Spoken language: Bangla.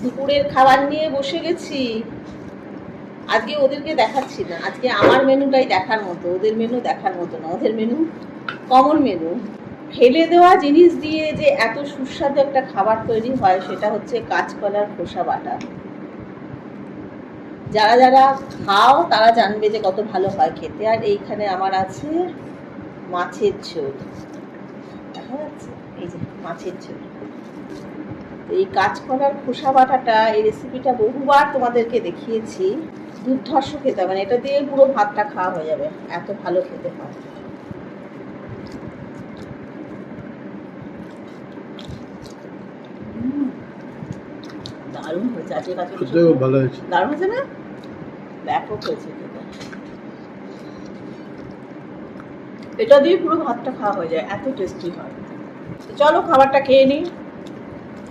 দুপুরের খাবার নিয়ে বসে গেছি। আজকে ওদেরকে দেখাচ্ছি না, আজকে আমার মেনুটাই দেখার মতো, ওদের মেনু দেখার মতো না। ওদের মেনু কমন মেনু। ফেলে দেওয়া জিনিস দিয়ে যে এত সুস্বাদু একটা খাবার তৈরি হয় সেটা হচ্ছে কাঁচকলার খোসা বাটা। যারা যারা খাও তারা জানবে যে কত ভালো হয় খেতে। আর এইখানে আমার আছে মাছের ঝোল, দেখা যাচ্ছে এই যে মাছের ঝোল। এই কাঁচকলার খোসা বাটাটা, এই রেসিপিটা বহুবার তোমাদেরকে দেখিয়েছি। দুর্ধর্ষ খেতে হবে, মানে এটা দিয়ে পুরো ভাতটা খাওয়া হয়ে যাবে, এত ভালো খেতে হয়। দারুণ হয়েছে আজকে, ভালো হয়েছে, দারুণ হয়েছে না? ব্যাপক হয়েছে খেতে। এটা দিয়ে পুরো ভাতটা খাওয়া হয়ে যায়, এত টেস্টি হয়। চলো খাবারটা খেয়ে নিই।